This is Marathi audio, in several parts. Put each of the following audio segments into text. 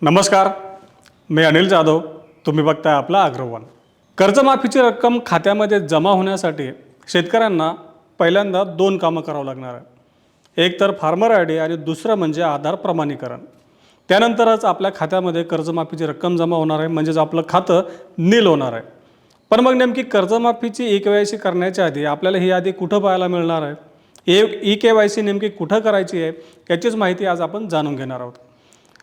नमस्कार, मी अनिल जाधव. तुम्ही बघताय आपला अग्रवाल. कर्जमाफीची रक्कम खात्यामध्ये जमा होण्यासाठी शेतकऱ्यांना पहिल्यांदा दोन कामं करावं लागणार आहे. एक तर फार्मर आय डी आणि दुसरं म्हणजे आधार प्रमाणीकरण. त्यानंतरच आपल्या खात्यामध्ये कर्जमाफीची रक्कम जमा होणार आहे, म्हणजेच आपलं खातं नील होणार आहे. पण मग नेमकी कर्जमाफीची ई-के-वाय-सी करण्याच्या आधी आपल्याला ही यादी कुठं पाहायला मिळणार आहे, ई-के-वाय-सी नेमकी कुठं करायची आहे, याचीच माहिती आज आपण जाणून घेणार आहोत.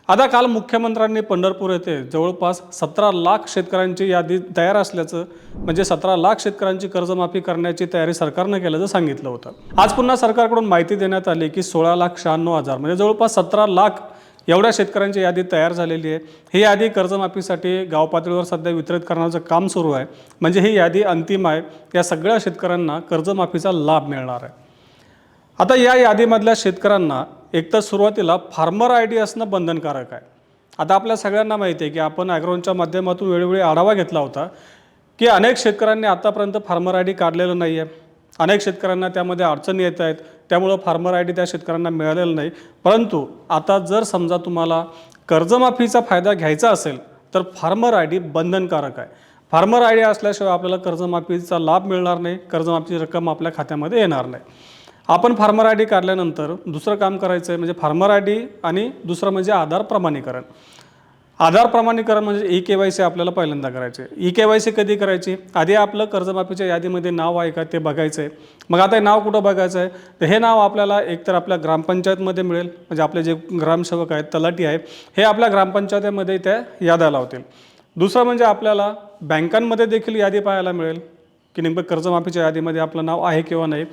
आता काल मुख्यमंत्र्यांनी पंढरपूर येथे जवळपास 17 लाख शेतकऱ्यांची यादी तयार असल्याचं, म्हणजे 17 लाख शेतकऱ्यांची कर्जमाफी करण्याची तयारी सरकारनं केल्याचं सांगितलं होतं. आज पुन्हा सरकारकडून माहिती देण्यात आली की 16,96,000 म्हणजे जवळपास 17 लाख एवढ्या शेतकऱ्यांची यादी तयार झालेली आहे. ही यादी कर्जमाफीसाठी गाव पातळीवर सध्या वितरित करण्याचं काम सुरू आहे. म्हणजे ही यादी अंतिम आहे. या सगळ्या शेतकऱ्यांना कर्जमाफीचा लाभ मिळणार आहे. आता या यादीमधल्या शेतकऱ्यांना एकतर सुरुवातीला फार्मर आय डी असणं बंधनकारक आहे. आता आपल्या सगळ्यांना माहिती आहे की आपण ॲग्रोनच्या माध्यमातून वेळोवेळी आढावा घेतला होता की अनेक शेतकऱ्यांनी आतापर्यंत फार्मर आय डी काढलेलं नाही आहे. अनेक शेतकऱ्यांना त्यामध्ये अडचणी येत आहेत, त्यामुळं फार्मर आय डी त्या शेतकऱ्यांना मिळालेलं नाही. परंतु आता जर समजा तुम्हाला कर्जमाफीचा फायदा घ्यायचा असेल तर फार्मर आय डी बंधनकारक आहे. फार्मर आय डी असल्याशिवाय आपल्याला कर्जमाफीचा लाभ मिळणार नाही, कर्जमाफीची रक्कम आपल्या खात्यामध्ये येणार नाही. आपण फार्मर आय डी काढल्यानंतर दुसरं काम करायचं आहे, म्हणजे फार्मर आय डी आणि दुसरं म्हणजे आधार प्रमाणीकरण. आधार प्रमाणीकरण म्हणजे ई-के-वाय-सी आपल्याला पहिल्यांदा करायचे. ई-के-वाय-सी कधी करायची? आधी आपलं कर्जमाफीच्या यादीमध्ये नाव आहे का ते बघायचं आहे. मग आता हे नाव कुठं बघायचं आहे? तर हे नाव आपल्याला एकतर आपल्या ग्रामपंचायतमध्ये मिळेल, म्हणजे आपले जे ग्रामसेवक आहेत, तलाठी आहेत, हे आपल्या ग्रामपंचायतीमध्ये त्या याद्या लावतील. दुसरं म्हणजे आपल्याला बँकांमध्ये देखील यादी पाहायला मिळेल की नेमकं कर्जमाफीच्या यादीमध्ये आपलं नाव आहे किंवा नाही.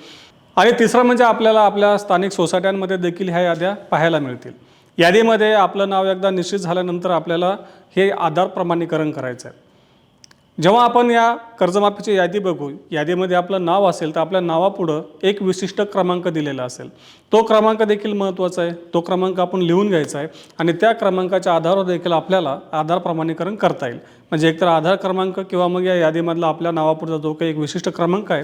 आणि तिसरं म्हणजे आपल्याला आपल्या स्थानिक सोसायट्यांमध्ये देखील ह्या याद्या पाहायला मिळतील. यादीमध्ये आपलं नाव एकदा निश्चित झाल्यानंतर आपल्याला हे आधार प्रमाणीकरण करायचं आहे. जेव्हा आपण या कर्जमाफीची यादी बघू, यादीमध्ये आपलं नाव असेल तर आपल्या नावापुढं एक विशिष्ट क्रमांक दिलेला असेल. तो क्रमांक देखील महत्त्वाचा आहे. तो क्रमांक आपण लिहून घ्यायचा आहे आणि त्या क्रमांकाच्या आधारावर देखील आपल्याला आधार प्रमाणीकरण करता येईल. म्हणजे एकतर आधार क्रमांक किंवा मग या यादीमधला आपल्या नावापुढचा जो काही एक विशिष्ट क्रमांक आहे,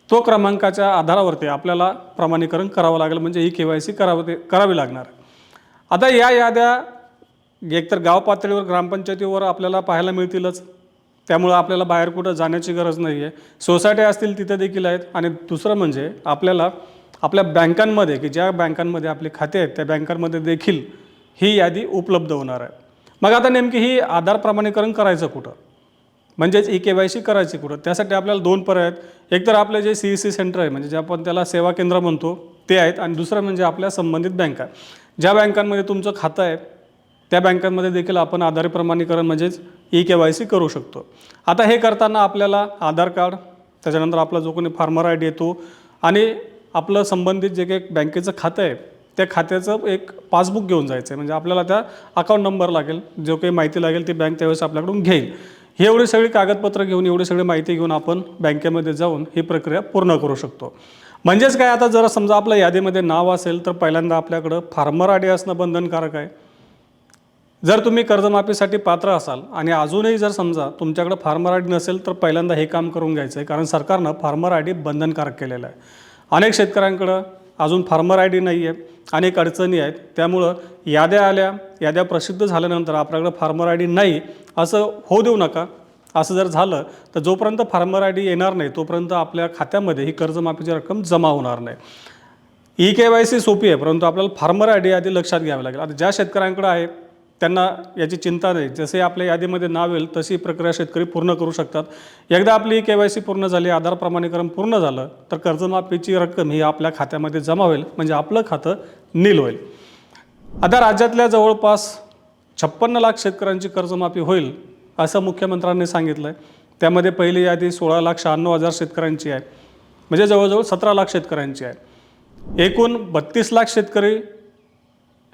तो क्रमांकाच्या आधारावरती आपल्याला प्रमाणीकरण करावं लागेल, म्हणजे ई-के-वाय-सी करावी लागणार. आता या याद्या एकतर गाव पातळीवर ग्रामपंचायतीवर आपल्याला पाहायला मिळतीलच, त्यामुळं आपल्याला बाहेर कुठं जाण्याची गरज नाही आहे. सोसायटी असतील तिथे देखील आहेत. आणि दुसरं म्हणजे आपल्याला आपल्या बँकांमध्ये, की ज्या बँकांमध्ये आपली खाते आहेत त्या बँकांमध्ये देखील ही यादी उपलब्ध होणार आहे. मग आता नेमकी ही आधार प्रमाणीकरण करायचं कुठं, म्हणजेच ई-के-वाय-सी करायची कुठं? त्यासाठी आपल्याला दोन पर्याय आहेत. एकतर आपले जे CEC सेंटर आहे, म्हणजे जे आपण त्याला सेवा केंद्र म्हणतो, ते आहेत. आणि दुसरं म्हणजे आपल्या संबंधित बँका. ज्या बँकांमध्ये तुमचं खातं आहे त्या बँकांमध्ये देखील आपण आधार प्रमाणीकरण म्हणजेच ई-के-वाय-सी करू शकतो. आता हे करताना आपल्याला आधार कार्ड, त्याच्यानंतर आपला जो कोणी फार्मर आय डी येतो आणि आपलं संबंधित जे काही बँकेचं खातं आहे त्या खात्याचं एक पासबुक घेऊन जायचं आहे. म्हणजे आपल्याला त्या अकाउंट नंबर लागेल, जो काही माहिती लागेल ती बँक त्यावेळेस आपल्याकडून घेईल. ही एवढी सगळी कागदपत्र घेऊन, एवढी सगळी माहिती घेऊन आपण बँकेमध्ये जाऊन ही प्रक्रिया पूर्ण करू शकतो. म्हणजेच काय, आता जर समजा आपल्या यादीमध्ये नाव असेल तर पहिल्यांदा आपल्याकडं फार्मर आय डी असणं बंधनकारक आहे. जर तुम्ही कर्जमाफीसाठी पात्र असाल आणि अजूनही जर समजा तुमच्याकडं फार्मर आय डी नसेल तर पहिल्यांदा हे काम करून घ्यायचं आहे, कारण सरकारनं फार्मर आय डी बंधनकारक केलेलं आहे. अनेक शेतकऱ्यांकडं अजून फार्मर आय डी नाही आहे, अनेक अडचणी आहेत. त्यामुळं याद्या प्रसिद्ध झाल्यानंतर आपल्याकडं फार्मर आय डी नाही असं होऊ देऊ नका. असं जर झालं तर जोपर्यंत फार्मर आय डी येणार नाही तोपर्यंत आपल्या खात्यामध्ये ही कर्जमाफीची रक्कम जमा होणार नाही. ई-के-वाय-सी सोपी आहे, परंतु आपल्याला फार्मर आय डी आधी लक्षात घ्यावी लागेल. आता ज्या शेतकऱ्यांकडे आहे त्यांना याची चिंता नाही. जसे आपल्या यादीमध्ये नाव येईल तशी प्रक्रिया शेतकरी पूर्ण करू शकतात. एकदा आपली ई-के-वाय-सी पूर्ण झाली, आधार प्रमाणीकरण पूर्ण झालं तर कर्जमाफीची रक्कम ही आपल्या खात्यामध्ये जमा होईल, म्हणजे आपलं खातं नील होईल. आता राज्यातल्या जवळपास 56 लाख शेतकऱ्यांची कर्जमाफी होईल असं मुख्यमंत्र्यांनी सांगितलं आहे. त्यामध्ये पहिली यादी 16,96,000 शेतकऱ्यांची आहे, म्हणजे जवळजवळ 17 लाख शेतकऱ्यांची आहे. एकूण 32 लाख शेतकरी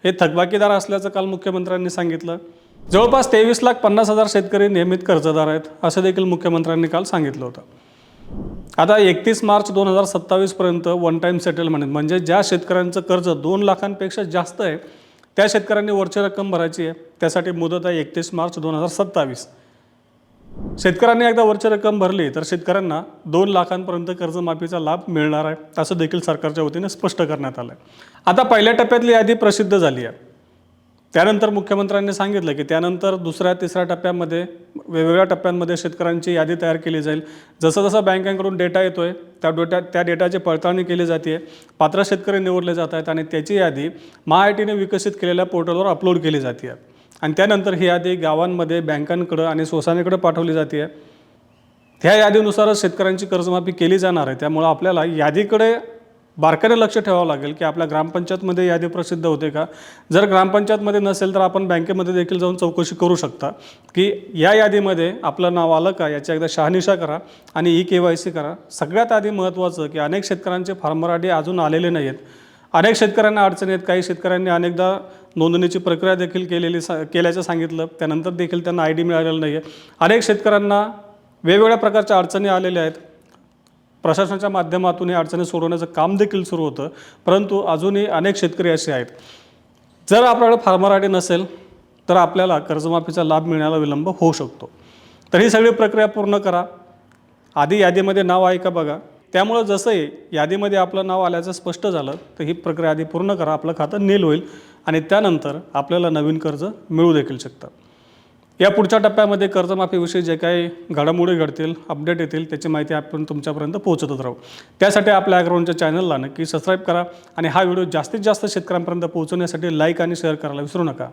हे थकबाकीदार असल्याचं काल मुख्यमंत्र्यांनी सांगितलं. जवळपास 23,50,000 शेतकरी नियमित कर्जदार आहेत असं देखील मुख्यमंत्र्यांनी काल सांगितलं होतं. आता 31 मार्च 2027पर्यंत वन टाईम सेटलमेंट, म्हणजे ज्या शेतकऱ्यांचं कर्ज 2 लाखांपेक्षा जास्त आहे त्या शेतकऱ्यांनी वरची रक्कम भरायची आहे. त्यासाठी मुदत आहे 31 मार्च 2027. शेतकऱ्यांनी एकदा वरची रक्कम भरली तर शेतकऱ्यांना 2 लाखांपर्यंत कर्जमाफीचा लाभ मिळणार आहे असं देखील सरकारच्या वतीने स्पष्ट करण्यात आलं आहे. आता पहिल्या टप्प्यातली यादी प्रसिद्ध झाली आहे. त्यानंतर मुख्यमंत्र्यांनी सांगितलं की त्यानंतर दुसऱ्या तिसऱ्या टप्प्यामध्ये वेगवेगळ्या टप्प्यांमध्ये शेतकऱ्यांची यादी तयार केली जाईल. जसं जसं बँकांकडून डेटा येतोय त्या डेटाची पडताळणी केली जाते, पात्र शेतकरी निवडले जात आहेत आणि त्याची यादी MAHAITने विकसित केलेल्या पोर्टलवर अपलोड केली जाते आणि त्यानंतर ही यादी गावांमध्ये बँकांकडे आणि सोसायटीकडे पाठवली जाते. त्या यादीनुसारच शेतकऱ्यांची कर्जमाफी केली जाणार आहे. त्यामुळे आपल्याला यादीकडे बारकाईने लक्ष ठेवावं लागेल की आपल्या ग्रामपंचायतमध्ये यादी प्रसिद्ध होते का. जर ग्रामपंचायतमध्ये नसेल तर आपण बँकेमध्ये देखील जाऊन चौकशी करू शकता की या यादीमध्ये आपलं नाव आलं का, याची एकदा शहानिशा करा आणि KYC करा. सगळ्यात आधी महत्त्वाचं की अनेक शेतकऱ्यांचे फार्मर आय डी अजून आलेले नाही आहेत. अनेक शेतकऱ्यांना अडचणी आहेत. काही शेतकऱ्यांनी अनेकदा नोंदणीची प्रक्रिया देखील केल्याचं सांगितलं, त्यानंतर देखील त्यांना ID मिळालेलं नाही आहे. अनेक शेतकऱ्यांना वेगवेगळ्या प्रकारच्या अडचणी आलेल्या आहेत. प्रशासनाच्या माध्यमातून ही अडचणी सोडवण्याचं काम देखील सुरू होतं, परंतु अजूनही अनेक शेतकरी असे आहेत. जर आपल्याकडे फार्मर आय डी नसेल तर आपल्याला कर्जमाफीचा लाभ मिळण्याला विलंब होऊ शकतो. तर ही सगळी प्रक्रिया पूर्ण करा. आधी यादीमध्ये नाव आहे का बघा. त्यामुळं जसंही यादीमध्ये आपलं नाव आल्याचं स्पष्ट झालं तर ही प्रक्रिया आधी पूर्ण करा. आपलं खातं नील होईल आणि त्यानंतर आपल्याला नवीन कर्ज मिळू देखील शकतं. या पुढच्या टप्प्यामध्ये कर्जमाफीविषयी जे काही घडामोडी घडतील, अपडेट येतील, त्याची माहिती आपण तुमच्यापर्यंत पोहोचतच राहू. त्यासाठी आपल्या ॲग्रोवनच्या चॅनलला नक्की सबस्क्राईब करा आणि हा व्हिडिओ जास्तीत जास्त शेतकऱ्यांपर्यंत पोहोचवण्यासाठी लाईक आणि शेअर करायला विसरू नका.